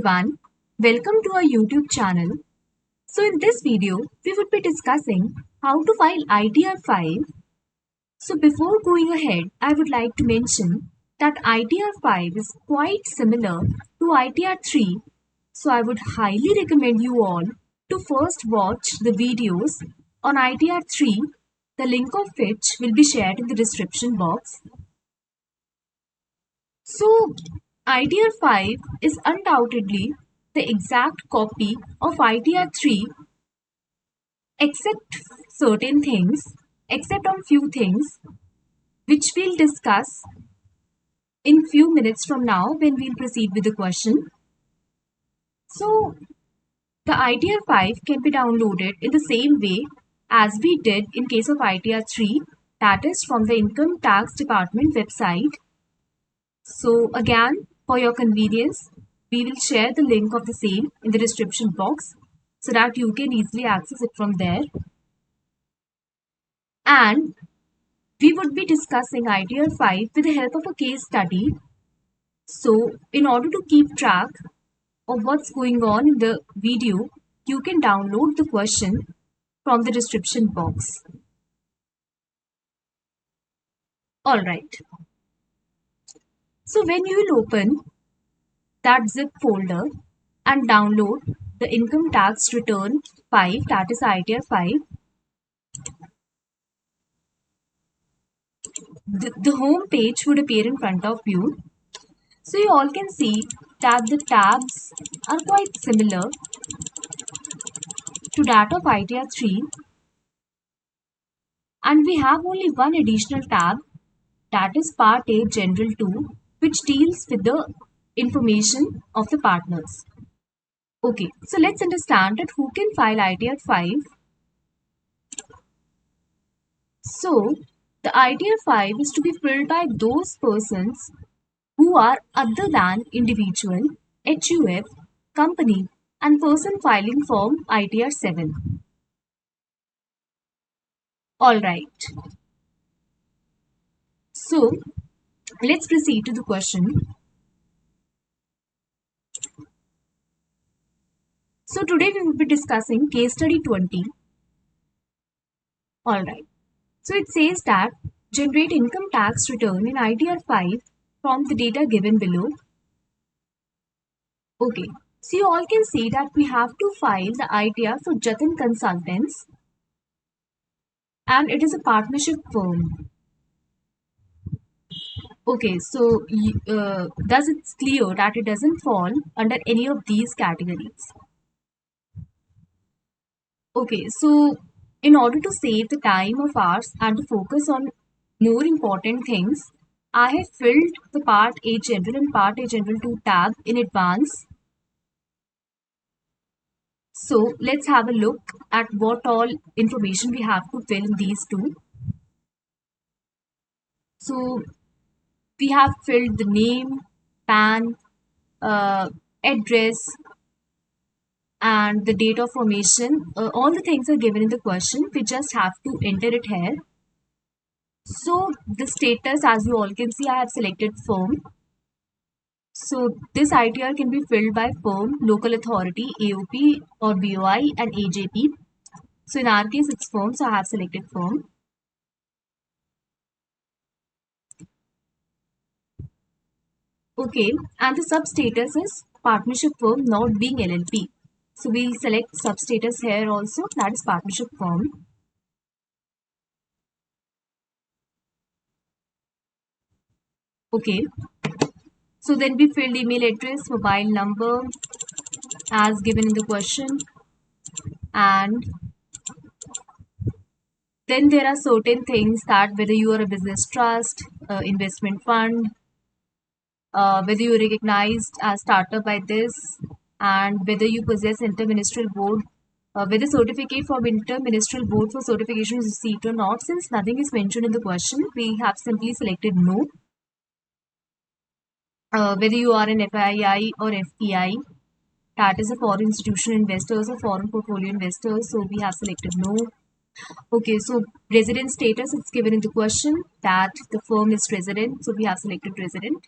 everyone, welcome to our YouTube channel. So in this video, we would be discussing how to file ITR 5. So before going ahead, I would like to mention that ITR 5 is quite similar to ITR 3. So I would highly recommend you all to first watch the videos on ITR 3, the link of which will be shared in the description box. So ITR 5 is undoubtedly the exact copy of ITR 3 except certain things, except on few things which we'll discuss in few minutes from now when we'll proceed with the question. So the ITR 5 can be downloaded in the same way as we did in case of ITR 3, that is from the Income Tax Department website. So again, for your convenience, we will share the link of the same in the description box so that you can easily access it from there. And we would be discussing ITR 5 with the help of a case study. So in order to keep track of what's going on in the video, you can download the question from the description box. Alright. So when you will open that zip folder and download the income tax return 5, that is ITR 5, the home page would appear in front of you. So you all can see that the tabs are quite similar to that of ITR 3, and we have only one additional tab, that is Part A General 2, which deals with the information of the partners. Okay, so let's understand that who can file ITR 5. So the ITR 5 is to be filled by those persons who are other than individual, HUF, company, and person filing form ITR 7. Alright. So let's proceed to the question. So today we will be discussing case study 20. Alright. So it says that generate income tax return in ITR 5 from the data given below. Okay. So you all can see that we have to file the ITR for Jatin Consultants, and it is a partnership firm. Okay, so thus it's clear that it doesn't fall under any of these categories. Okay, so in order to save the time of ours and to focus on more important things, I have filled the Part A General and Part A General 2 tab in advance. So let's have a look at what all information we have to fill in these two. So we have filled the name, PAN, address, and the date of formation. All the things are given in the question. We just have to enter it here. So the status, as you all can see, I have selected firm. So this ITR can be filled by firm, local authority, AOP or BOI, and AJP. So in our case, it's firm, so I have selected firm. Okay, and the sub-status is partnership firm not being LLP. So we'll select sub-status here also, that is partnership firm. Okay, so then we filled email address, mobile number as given in the question, and then there are certain things that whether you are a business trust, investment fund, whether you are recognized as startup by this, and whether you possess interministerial board, whether certificate from interministerial board for certification is received or not. Since nothing is mentioned in the question, we have simply selected no. Whether you are an FII or FPI, that is a foreign institutional investors or foreign portfolio investors, so we have selected no. Okay, so resident status, it's given in the question that the firm is resident, so we have selected resident.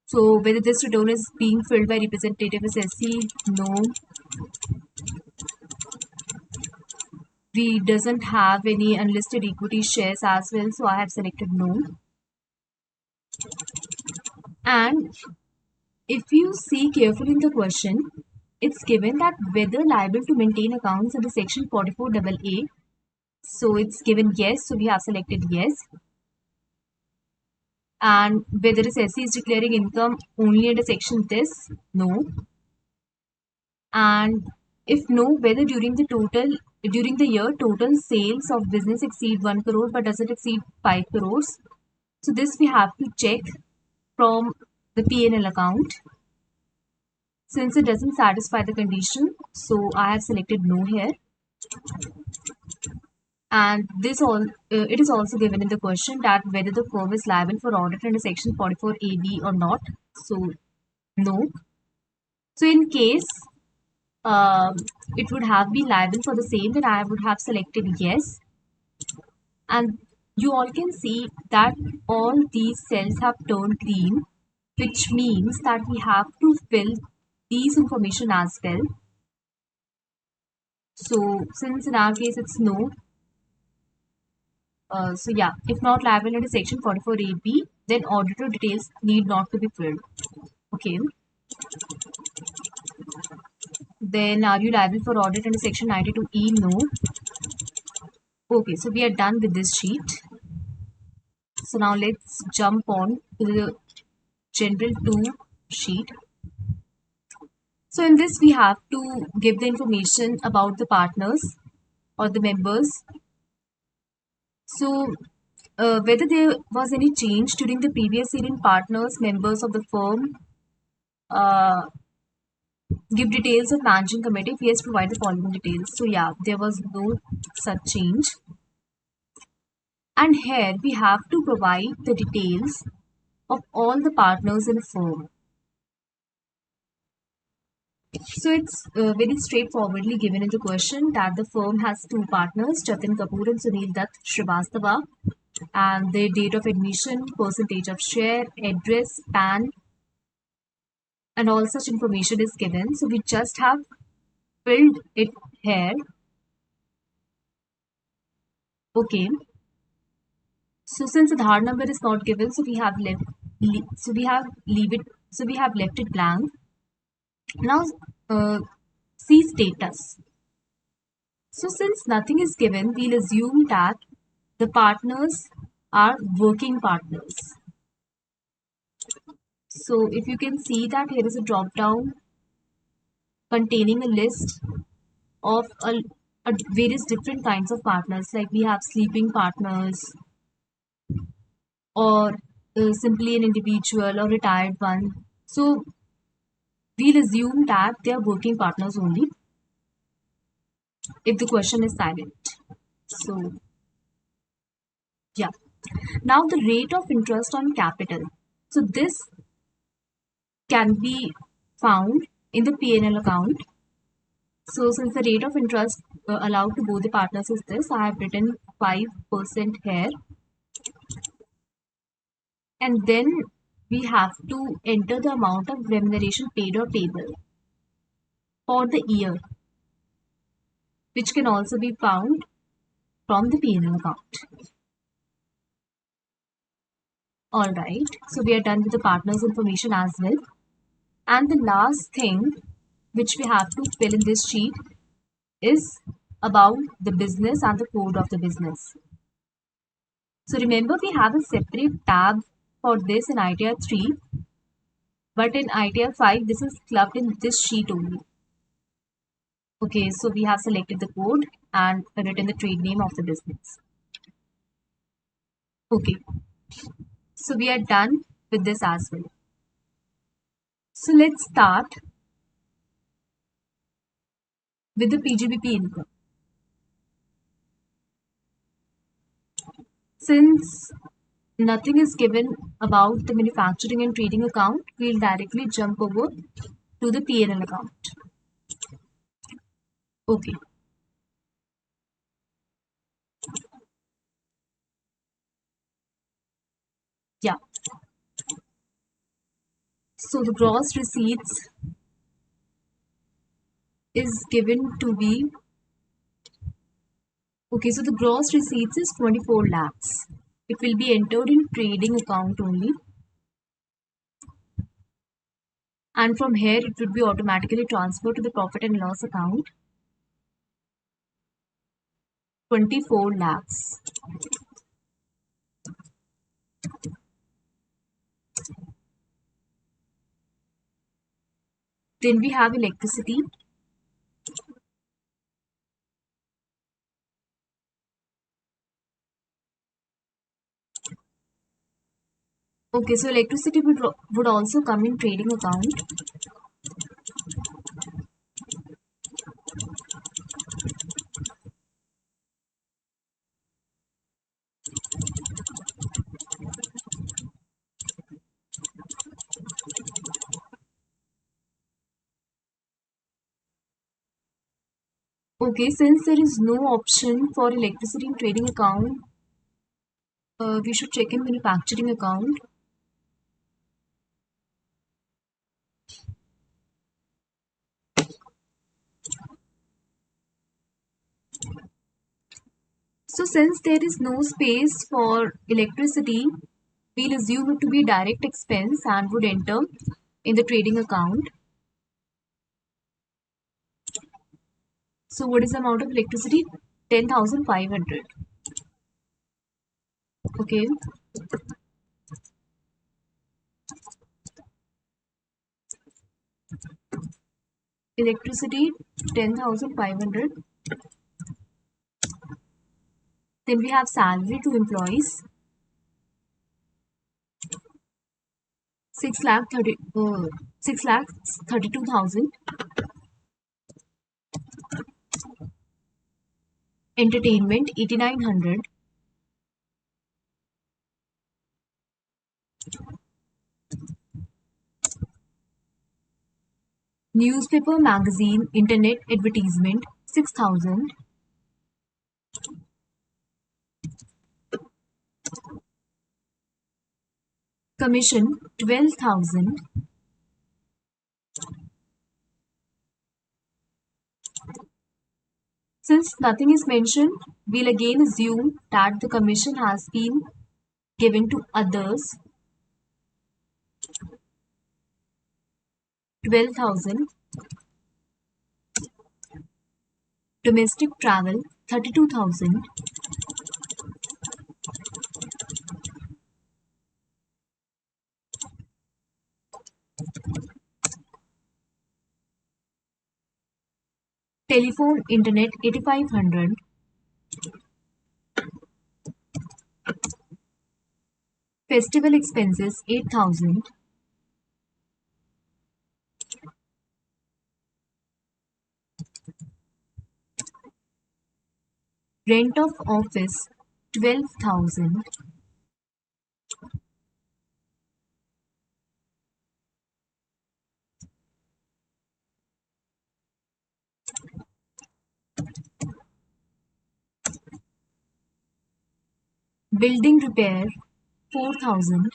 So whether this return is being filled by representative is SC, no. We doesn't have any unlisted equity shares as well, so I have selected no. And if you see carefully in the question, it's given that whether liable to maintain accounts under section 44AA. So it's given yes, so we have selected yes. And whether SC is declaring income only under section this, no. And if no, whether during the year total sales of business exceed 1 crore but doesn't exceed 5 crores. So this we have to check from the P&L account. Since it doesn't satisfy the condition, so I have selected no here. And it is also given in the question that whether the firm is liable for audit under section 44AB or not. So no. So in case it would have been liable for the same, then I would have selected yes. And you all can see that all these cells have turned green, which means that we have to fill these information as well. So since in our case it's no, so yeah, if not liable under section 44AB, then auditor details need not to be filled. Okay. Then are you liable for audit under section 92E? No. Okay, so we are done with this sheet. So now let's jump on to the general 2 sheet. So in this we have to give the information about the partners or the members. So whether there was any change during the previous year in partners, members of the firm, give details of managing committee. If yes, provide the following details. So yeah, there was no such change. And here we have to provide the details of all the partners in a firm. So it's very straightforwardly given in the question that the firm has 2 partners, Jatin Kapoor and Sunil Dutt Srivastava, and their date of admission, percentage of share, address, PAN, and all such information is given. So we just have filled it here. Okay. So since Aadhaar number is not given, so we have left it blank. Now see status. So since nothing is given, we'll assume that the partners are working partners. So if you can see that here is a drop down containing a list of various different kinds of partners, like we have sleeping partners or simply an individual or retired one. So we'll assume that they are working partners only if the question is silent. So yeah. Now the rate of interest on capital. So this can be found in the P&L account. So since the rate of interest allowed to both the partners is this, I have written 5% here. And then we have to enter the amount of remuneration paid or payable for the year, which can also be found from the P&L account. Alright, so we are done with the partners information as well. And the last thing which we have to fill in this sheet is about the business and the code of the business. So remember, we have a separate tab for this in ITR 3, but in ITR 5 this is clubbed in this sheet only. Okay, so we have selected the code and written the trade name of the business. Okay, so we are done with this as well. So let's start with the PGBP income. Since nothing is given about the manufacturing and trading account, we'll directly jump over to the P&L account. Okay. Yeah. So the gross receipts is given to be, okay, so the gross receipts is 24 lakhs. It will be entered in trading account only. And from here, it would be automatically transferred to the profit and loss account. 24 lakhs. Then we have electricity. Okay, so electricity would also come in trading account. Okay, since there is no option for electricity in trading account, we should check in manufacturing account. So since there is no space for electricity, we'll assume it to be direct expense and would enter in the trading account. So what is the amount of electricity? 10,500. Okay. Electricity 10,500. Then we have salary to employees 6 lakh 6 lakhs 32,000. Entertainment 8,900. Newspaper, magazine, internet advertisement 6,000. Commission 12,000. Since nothing is mentioned, we'll again assume that the commission has been given to others. 12,000. Domestic travel 32,000. Telephone, internet 8,500. Festival expenses 8,000. Rent of office 12,000. Building repair 4,000.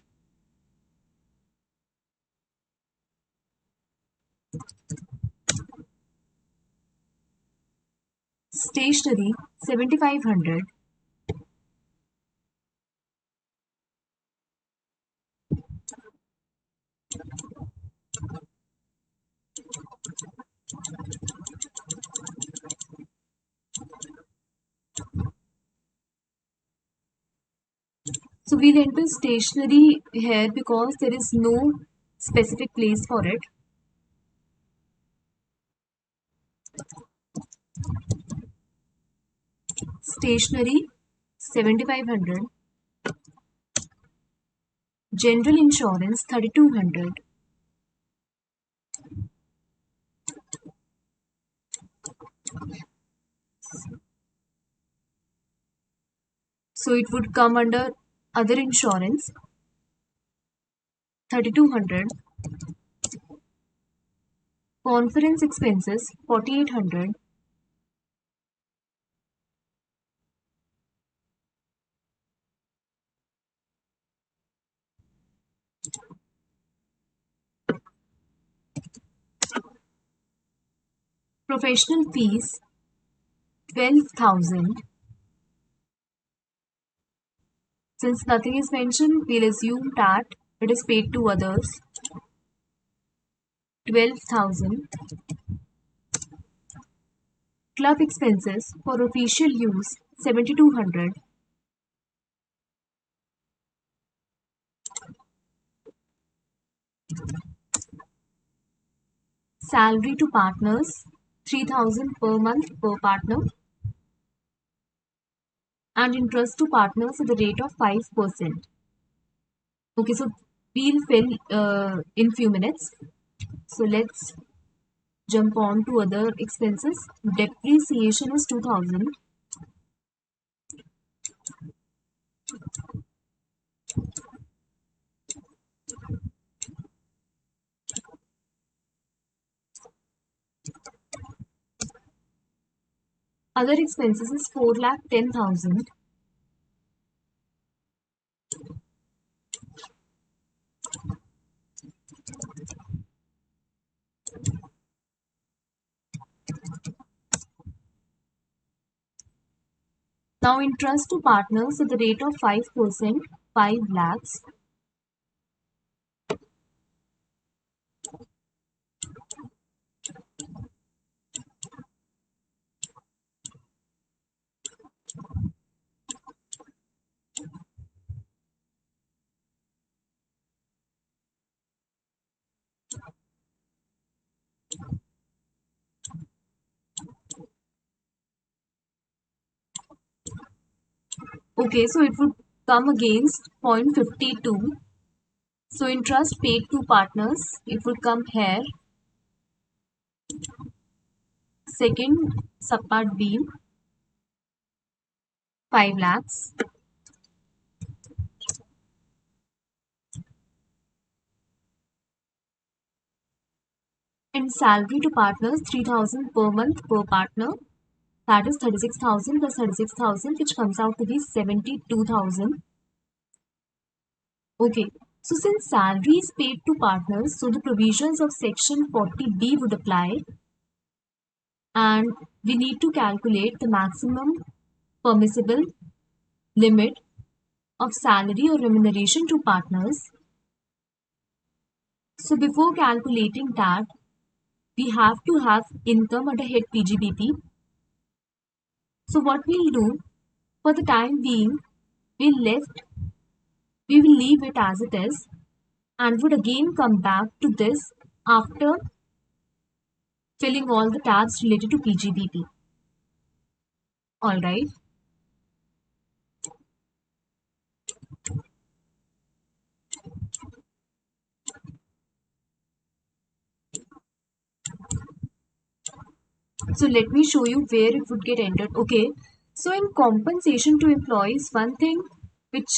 Stationery 7,500. So we'll enter stationery here because there is no specific place for it. Stationery 7,500. General insurance 3,200. So it would come under other insurance 3,200. Conference expenses 4,800. Professional fees 12,000. Since nothing is mentioned, we'll assume that it is paid to others. 12,000. Club expenses for official use 7,200. Salary to partners 3,000 per month per partner. And interest to partners at the rate of 5%. Okay, so we'll fill in few minutes. So let's jump on to other expenses. Depreciation is 2,000. Other expenses is 4,10,000. Now interest to partners at the rate of 5%, 5 lakhs. Okay, so it would come against 0.52. So interest paid to partners, it would come here. Second subpart B, 5 lakhs. And salary to partners 3,000 per month per partner. That is 36,000 plus 36,000, which comes out to be 72,000. Okay, so since salary is paid to partners, so the provisions of section 40B would apply, and we need to calculate the maximum permissible limit of salary or remuneration to partners. So before calculating that, we have to have income under head PGBP. So what we'll do for the time being, we will leave it as it is and would again come back to this after filling all the tabs related to PGBP. Alright. So let me show you where it would get entered. Okay. So in compensation to employees, one thing which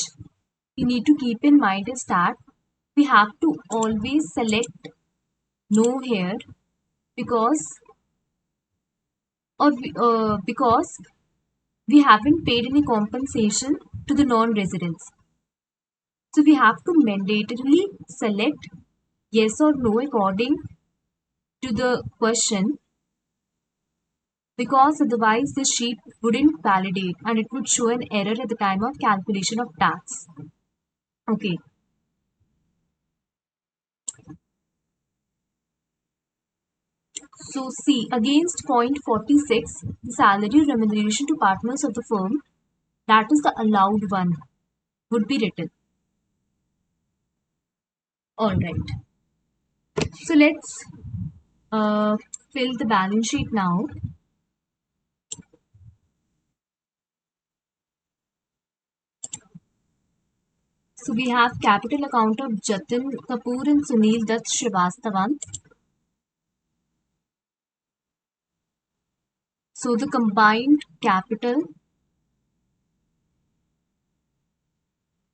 you need to keep in mind is that we have to always select no here because because we haven't paid any compensation to the non-residents. So we have to mandatorily select yes or no according to the question, because otherwise the sheet wouldn't validate and it would show an error at the time of calculation of tax. Okay. So see, against point 46, the salary remuneration to partners of the firm, that is the allowed one, would be written. Alright. So let's fill the balance sheet now. So we have capital account of Jatin Kapoor and Sunil Dutt Srivastavan. So the combined capital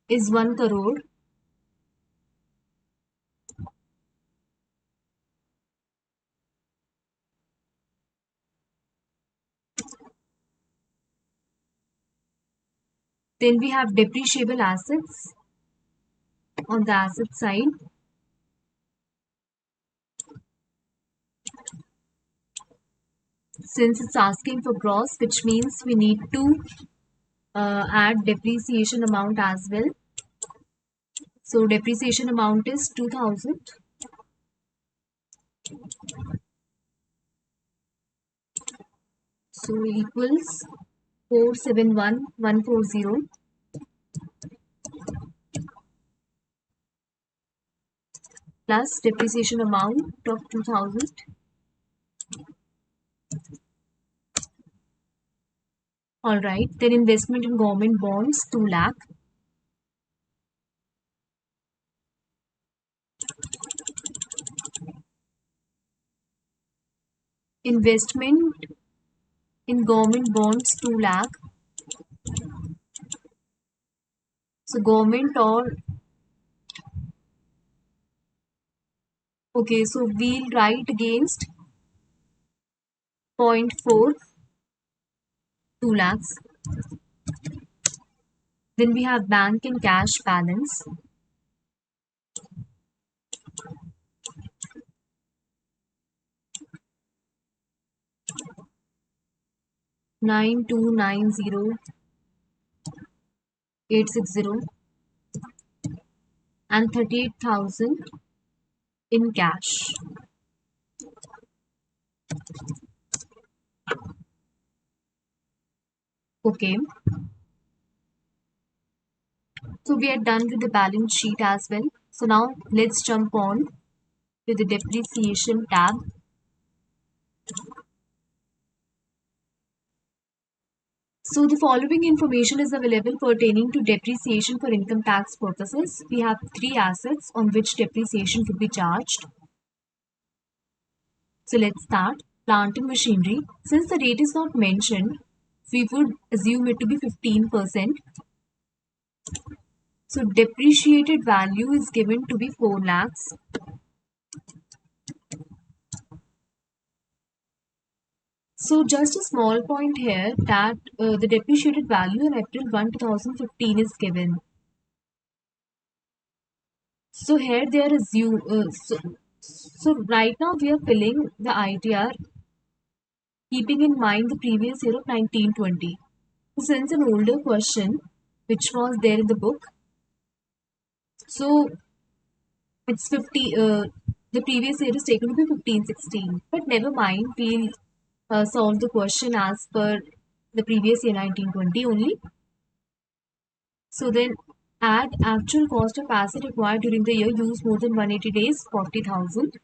is 1 crore. Then we have depreciable assets on the asset side. since it's asking for gross, which means we need to add depreciation amount as well. So depreciation amount is 2000. So equals 471140 plus depreciation amount of 2000. Alright, then investment in government bonds 2 lakh. Investment in government bonds 2 lakh. So government or okay, so we'll write against 0.4 2 lakhs. Then we have bank and cash balance. Nine two nine zero 860 and 38,000 in cash. Okay. So we are done with the balance sheet as well. So now let's jump on to the depreciation tab. So the following information is available pertaining to depreciation for income tax purposes. We have 3 assets on which depreciation could be charged. So let's start. Plant and machinery. Since the rate is not mentioned, we would assume it to be 15%. So depreciated value is given to be 4 lakhs. So just a small point here that the depreciated value on April 1, 2015 is given. So here they are so right now we are filling the ITR keeping in mind the previous year of 1920. Since an older question which was there in the book, so it's 50, the previous year is taken to be 1516. But never mind, we'll solve the question as per the previous year 1920 only. So then add actual cost of asset acquired during the year used more than 180 days 40,000.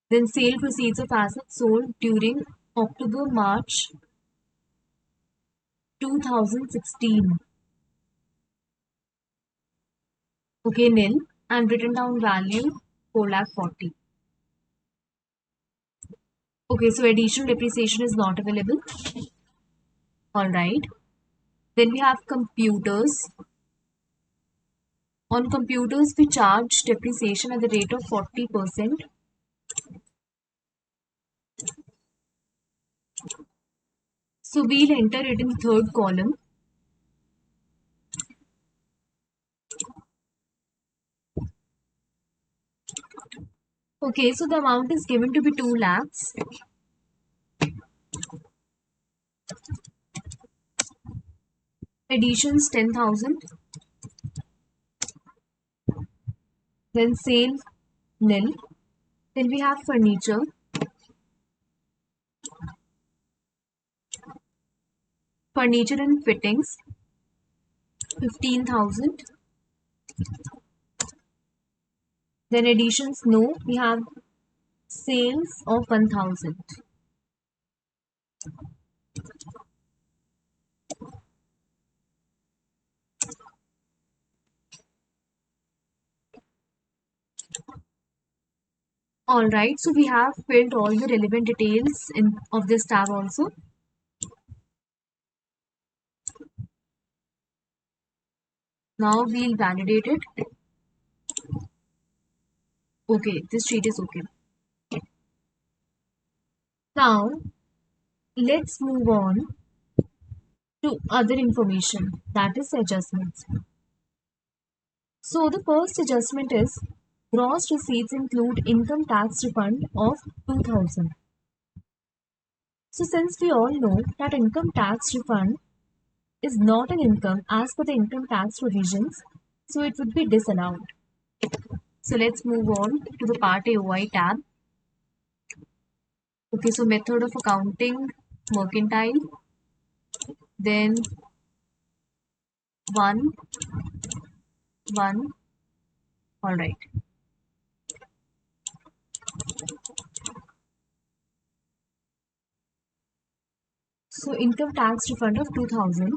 Then sale proceeds of assets sold during October March 2016. Okay, nil, and written down value 4,40,000. Okay, so additional depreciation is not available. Alright. Then we have computers. On computers, we charge depreciation at the rate of 40%. So we'll enter it in the third column. Okay, so the amount is given to be 2 lakhs. Additions 10,000. Then sale nil. Then we have furniture. Furniture and fittings 15,000. Then additions no. We have sales of 1,000. Alright, so we have filled all the relevant details of this tab also. Now we'll validate it. Okay, this sheet is okay. Now let's move on to other information, that is adjustments. So the first adjustment is Gross receipts include income tax refund of 2000. So since we all know that income tax refund is not an income as per the income tax provisions, so it would be disallowed. So let's move on to the Part AOI tab. Okay, so method of accounting, mercantile, then 1, 1, all right. So income tax refund of 2000.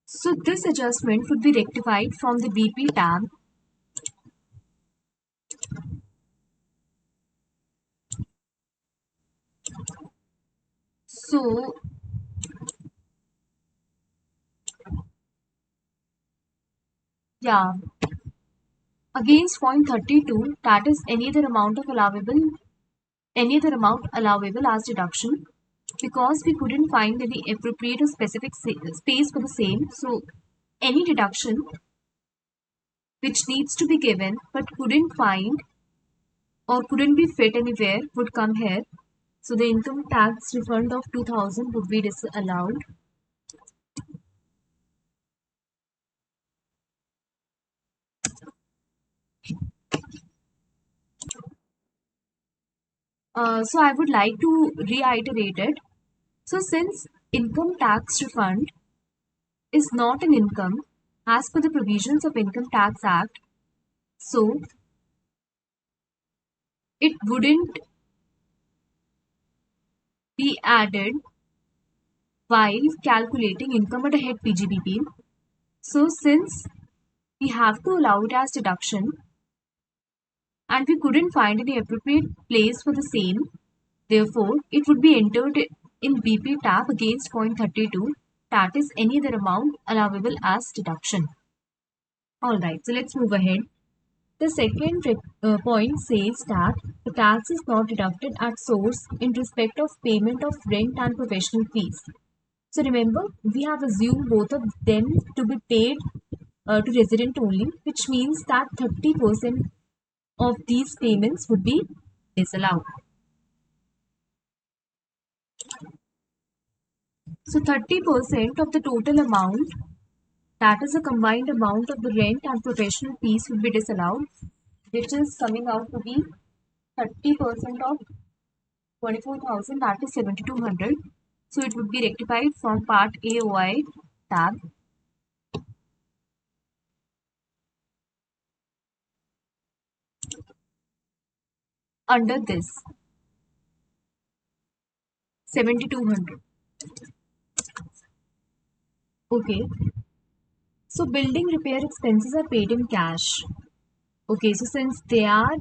So this adjustment would be rectified from the BP tab. So yeah, against point 32, that is any other amount allowable as deduction, because we couldn't find any appropriate or specific space for the same. So any deduction which needs to be given but couldn't find or couldn't be fit anywhere would come here. So the income tax refund of 2000 would be disallowed. So I would like to reiterate it. So since income tax refund is not an income as per the provisions of Income Tax Act, so it wouldn't be added while calculating income at a head PGBP. So since we have to allow it as deduction and we couldn't find any appropriate place for the same, therefore it would be entered in BP tab against point 32, that is any other amount allowable as deduction. Alright, so let's move ahead. The second point says that the tax is not deducted at source in respect of payment of rent and professional fees. So remember, we have assumed both of them to be paid to resident only, which means that 30% of these payments would be disallowed. So 30% of the total amount, that is a combined amount of the rent and professional fees, would be disallowed, which is coming out to be 30% of 24,000, that is 7,200. So it would be rectified from Part AOI tab. Under this 7,200. Okay. So building repair expenses are paid in cash. Okay, so since they are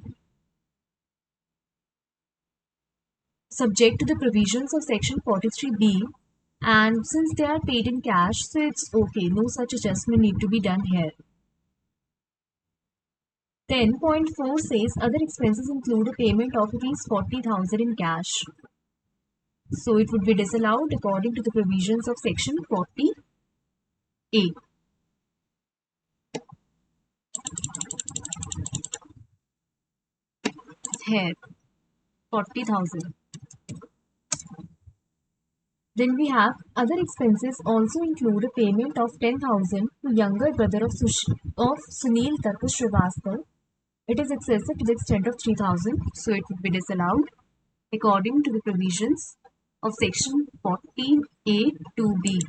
subject to the provisions of section 43B and since they are paid in cash, so it's okay. No such adjustment need to be done here. 10.4 says other expenses include a payment of rupees 40,000 in cash. So it would be disallowed according to the provisions of section 40A. Here, 40,000. Then we have other expenses also include a payment of 10,000 to younger brother of Sunil Tarkus Srivastava. It is excessive to the extent of 3,000, so it would be disallowed according to the provisions of section 14A to B.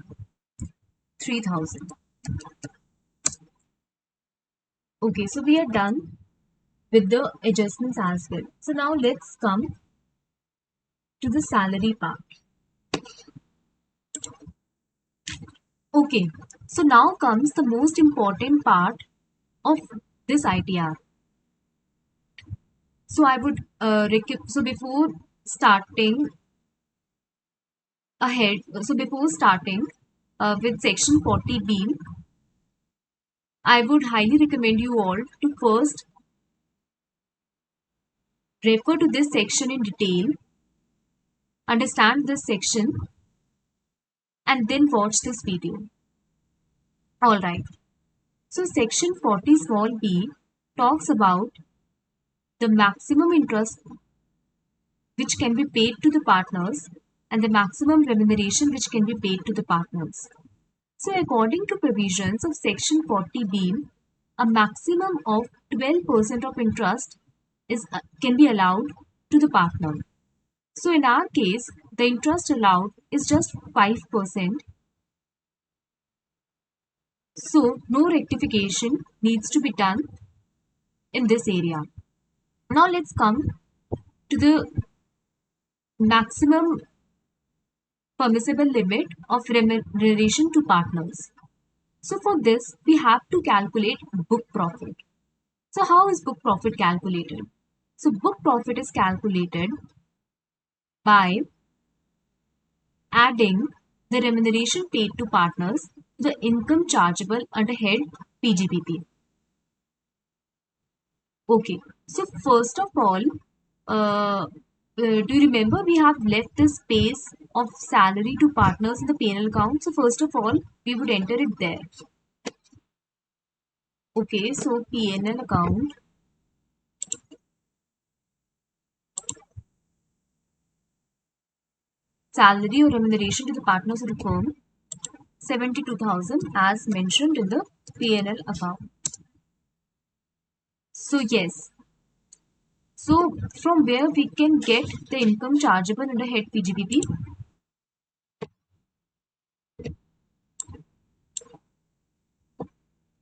3,000. Okay, so we are done with the adjustments as well. So now let's come to the salary part. Okay, so now comes the most important part of this ITR. So I would before starting with section 40B, I would highly recommend you all to first refer to this section in detail, understand this section, and then watch this video. Alright, so section 40 small b talks about the maximum interest which can be paid to the partners and the maximum remuneration which can be paid to the partners. So according to provisions of section 40b, a maximum of 12% of interest can be allowed to the partner. So in our case, the interest allowed is just 5%. So no rectification needs to be done in this area. Now let's come to the maximum permissible limit of remuneration to partners. So for this, we have to calculate book profit. So how is book profit calculated? So book profit is calculated by adding the remuneration paid to partners to the income chargeable under head PGBP. Okay, so first of all, do you remember we have left the space of salary to partners in the P&L account? So first of all, we would enter it there. Okay, so P&L account. Salary or remuneration to the partners of the firm, 72,000 as mentioned in the P&L account. So yes. So from where we can get the income chargeable under head PGBP?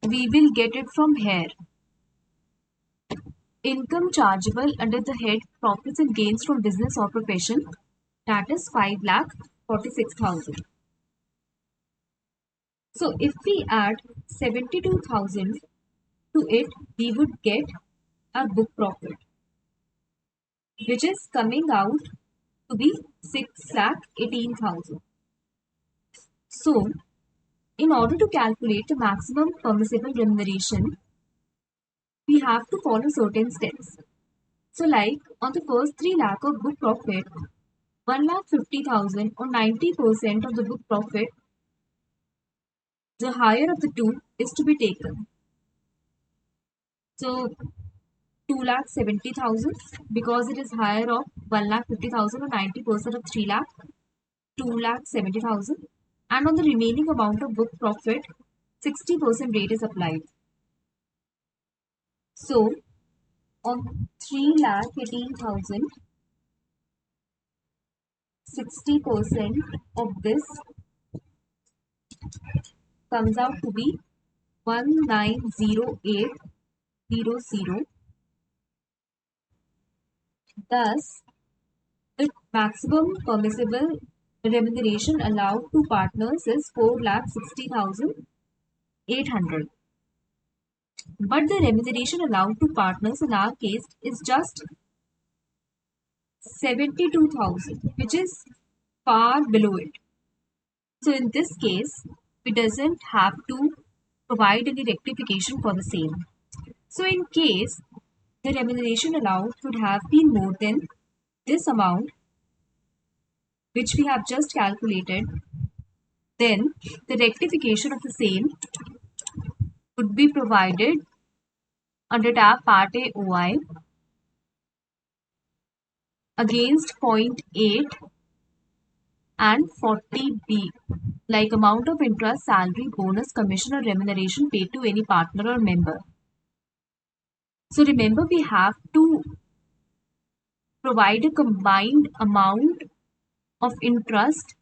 We will get it from here. Income chargeable under the head profits and gains from business or profession, that is 5,46,000. So if we add 72,000 to it, we would get our book profit, which is coming out to be 6,18,000. So in order to calculate the maximum permissible remuneration, we have to follow certain steps. So like on the first 3 lakh of book profit, 1,50,000 or 90% of the book profit, the higher of the two is to be taken. So 2,70,000 because it is higher of 1,50,000 or 90% of 3 lakh, 2,70,000, and on the remaining amount of book profit, 60% rate is applied. So on 3,18,000, 60% of this comes out to be 190800. Thus, the maximum permissible remuneration allowed to partners is 4,60,800. But the remuneration allowed to partners in our case is just 72,000, which is far below it. So in this case, we doesn't have to provide any rectification for the same. So in case the remuneration allowed would have been more than this amount, which we have just calculated, then the rectification of the same would be provided under tab Part A OI against point 8 and 40B, like amount of interest, salary, bonus, commission or remuneration paid to any partner or member. So remember, we have to provide a combined amount of interest,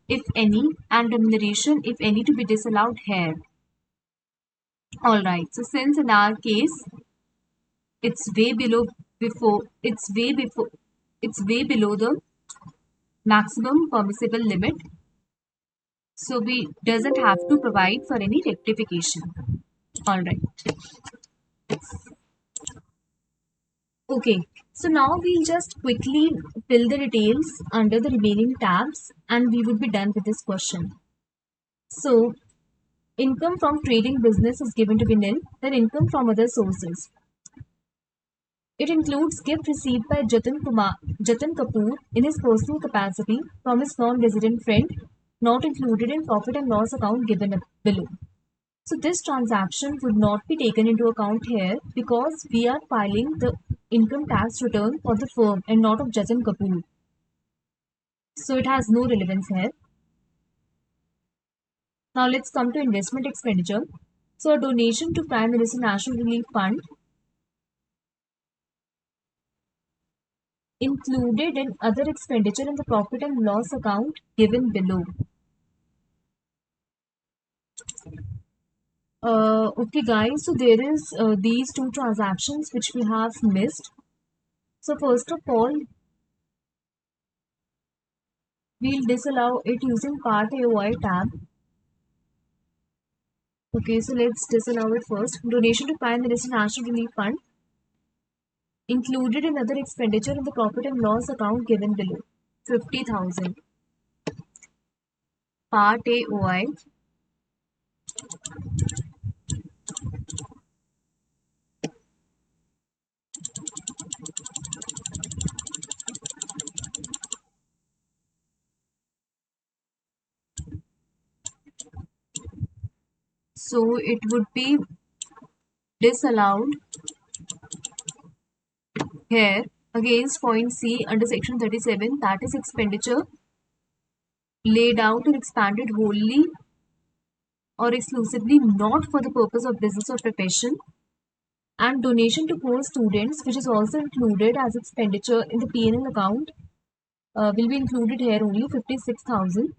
if any, and remuneration, if any, to be disallowed here. Alright, so since in our case, it's way below the maximum permissible limit, so we doesn't have to provide for any rectification. Alright. Okay, so now we'll just quickly fill the details under the remaining tabs and we would be done with this question. So, income from trading business is given to be nil, then income from other sources. It includes gift received by Jatan Kapoor in his personal capacity from his non-resident friend, not included in profit and loss account given below. So this transaction would not be taken into account here because we are filing the income tax return for the firm and not of Jatan Kapoor. So it has no relevance here. Now let's come to investment expenditure. So a donation to Prime Minister National Relief Fund included in other expenditure in the profit and loss account given below. Okay guys, so there is these two transactions which we have missed. So first of all, we'll disallow it using Part AOI tab. Okay, so let's disallow it first. Donation to Prime Minister National Relief Fund included in other expenditure in the profit and loss account given below. 50,000. Part AOI. So it would be disallowed here against point C under section 37, that is expenditure laid out or expanded wholly or exclusively not for the purpose of business or profession, and donation to poor students, which is also included as expenditure in the P&L account, will be included here only 56,000.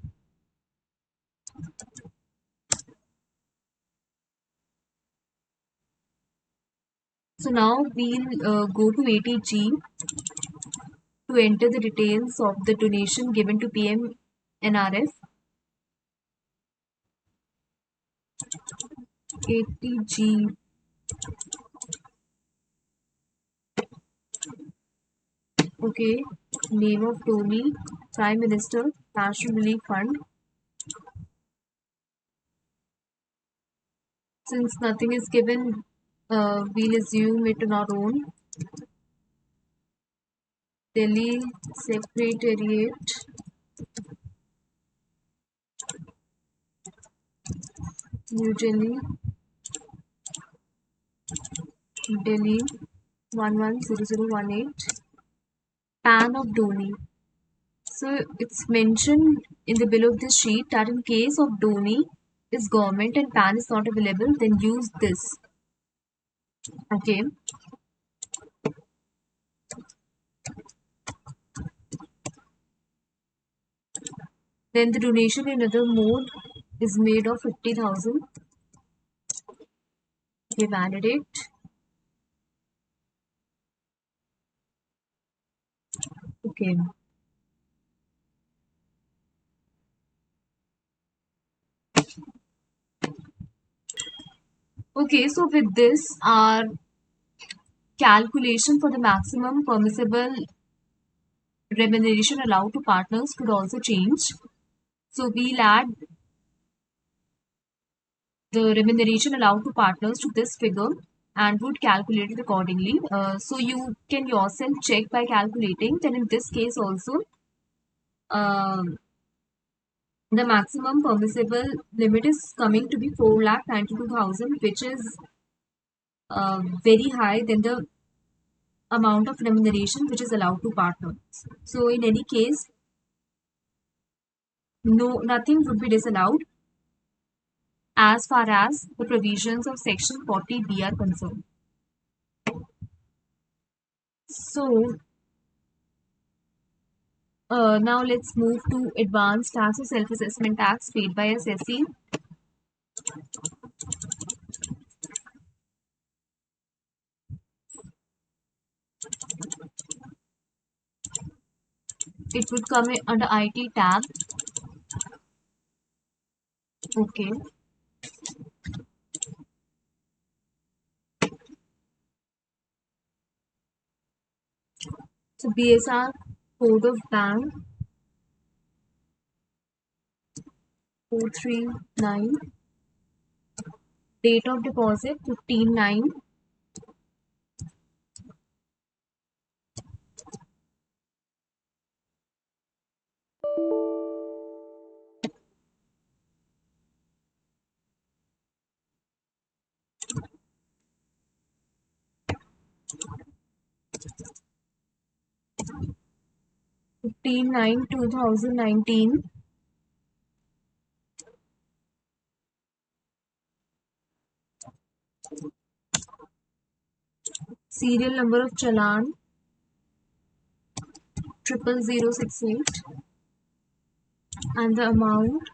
So now we'll go to 80G to enter the details of the donation given to PM NRF. 80G. Okay, name of donee, Prime Minister, National Relief Fund. Since nothing is given, we'll assume it on our own. Delhi Secretariat, New Delhi, Delhi 110018. PAN of donee. So it's mentioned in the below of this sheet that in case of donee is government and PAN is not available, then use this. Okay. Then the donation in other mode is made of 50,000. Okay, validate. Okay. Okay, so with this, our calculation for the maximum permissible remuneration allowed to partners could also change. So we'll add the remuneration allowed to partners to this figure and would calculate it accordingly. So you can yourself check by calculating. Then in this case also, the maximum permissible limit is coming to be 4,92,000, which is very high than the amount of remuneration which is allowed to partners. So in any case, nothing would be disallowed as far as the provisions of section 40B are concerned. So now let's move to advanced tax or self-assessment tax paid by assessee. It would come under IT tab. Okay. So BSR code of bank 439, date of deposit 15/9, 15/9/2019. Serial number of challan 00068, and the amount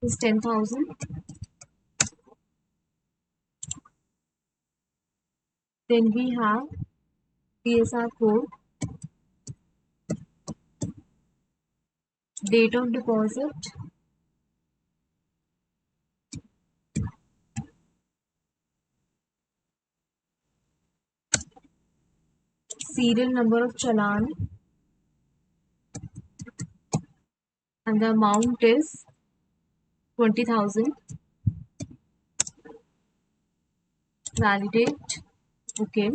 is 10,000. Then we have CSR code, date of deposit, serial number of challan, and the amount is 20,000. Validate. Okay.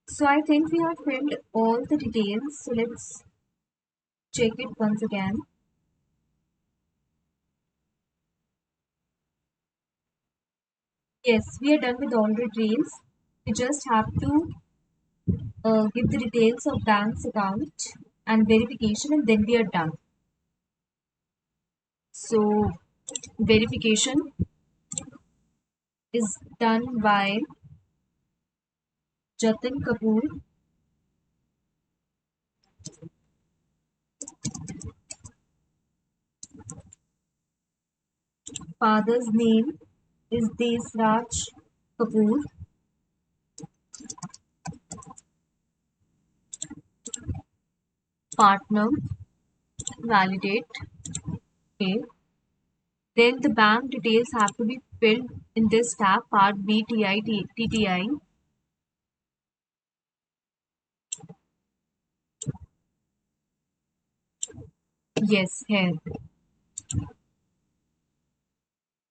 So I think we have filled all the details. So let's check it once again. Yes, we are done with all the details. We just have to give the details of bank's account and verification, and then we are done. So verification is done by Jatin Kapoor. Father's name is Desraj Kapoor. Partner. Validate. Okay. Then the bank details have to be filled in this tab, Part B, TTI. Yes, here.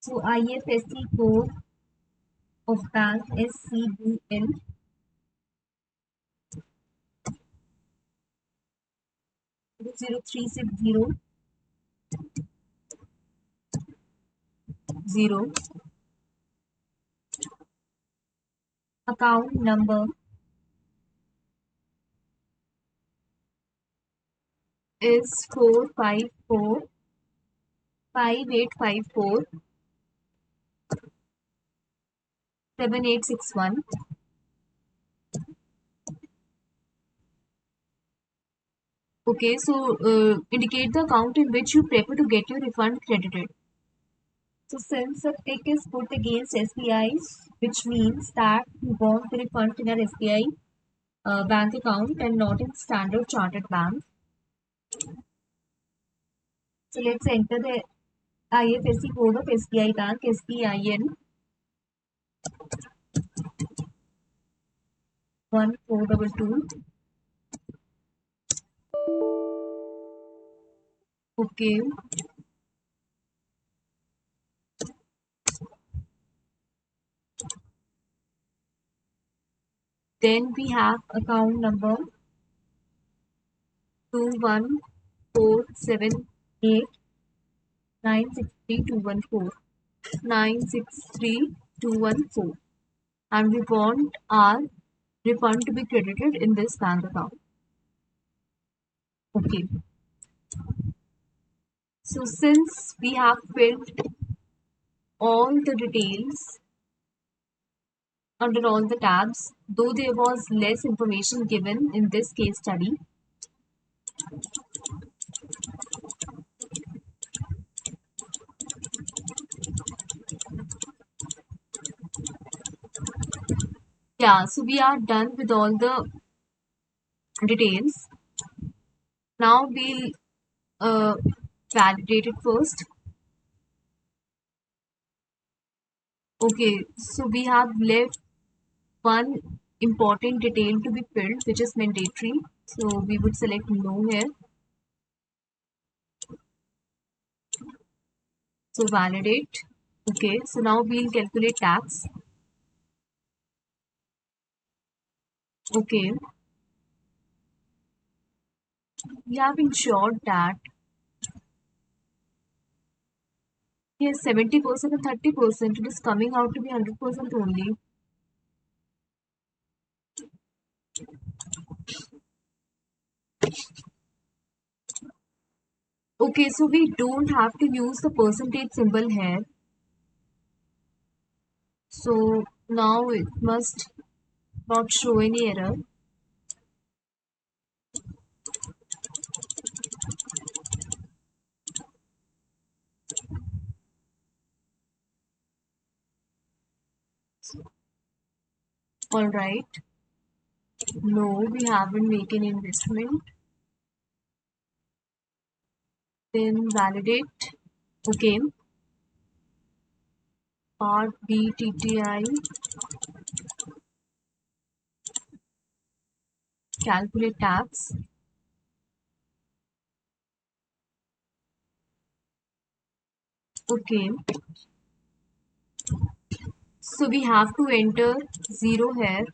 So IFSC code of bank is CBL 03600. Account number is 4545854 7861. Okay, so indicate the account in which you prefer to get your refund credited. So since a tick is put against SBI's, which means that you want the refund in an SBI bank account and not in Standard Chartered Bank. So let's enter the IFSC code of SBI Bank, SBIN 1422. Okay. Then we have account number 21478963214. 963214. And we want our refund to be credited in this bank account. Okay. So since we have filled all the details under all the tabs, though there was less information given in this case study, yeah, so we are done with all the details. Now we'll validate it first. Okay, so we have left one important detail to be filled, which is mandatory. So we would select no here. So validate. Okay, so now we'll calculate tax. Okay, we have ensured that yes, 70% and 30%, it is coming out to be 100% only. Okay, so we don't have to use the percentage symbol here. So now it must not show any error. All right. No, we haven't made an investment. Then validate. Okay. Part B TTI. Calculate tax. Okay. So we have to enter 0 here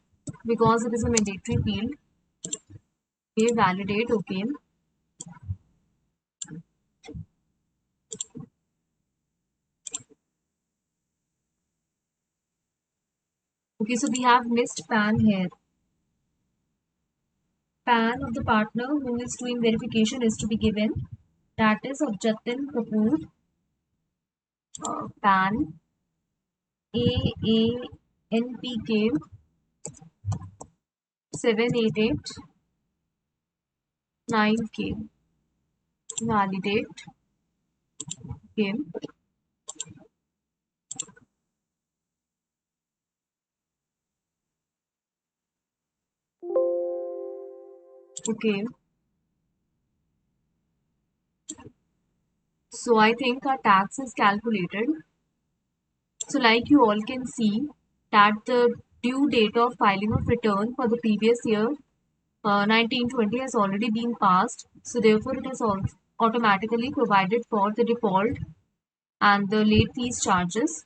because it is a mandatory field. Okay, validate. Okay. Okay, so we have missed PAN here. PAN of the partner who is doing verification is to be given. That is of Jatin Kapoor. PAN AANPK 7889K. Validate. Okay. Okay. So I think our tax is calculated. So like you all can see that the due date of filing of return for the previous year 1920 has already been passed. So therefore it is automatically provided for the default and the late fees charges.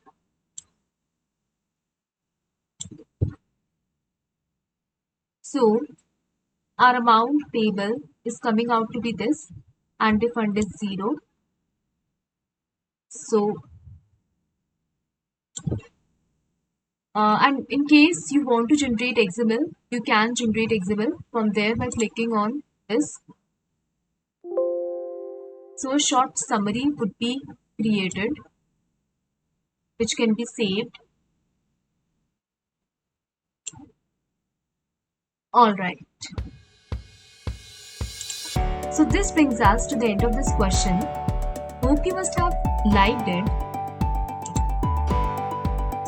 So our amount payable is coming out to be this and the fund is 0. So and in case you want to generate XML, you can generate XML from there by clicking on this. So a short summary would be created, which can be saved. All right. So this brings us to the end of this question. Hope you must have liked it.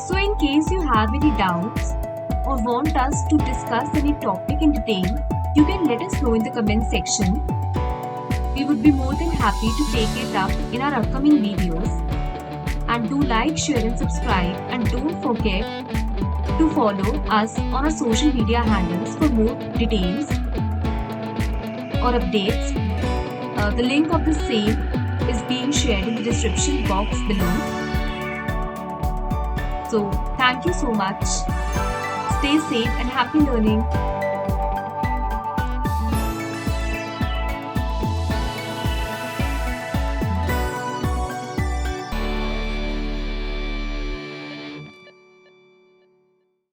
So in case you have any doubts or want us to discuss any topic in detail, you can let us know in the comment section. We would be more than happy to take it up in our upcoming videos. And do like, share and subscribe, and don't forget to follow us on our social media handles for more details or updates. The link of the same is being shared in the description box below. So thank you so much. Stay safe and happy learning.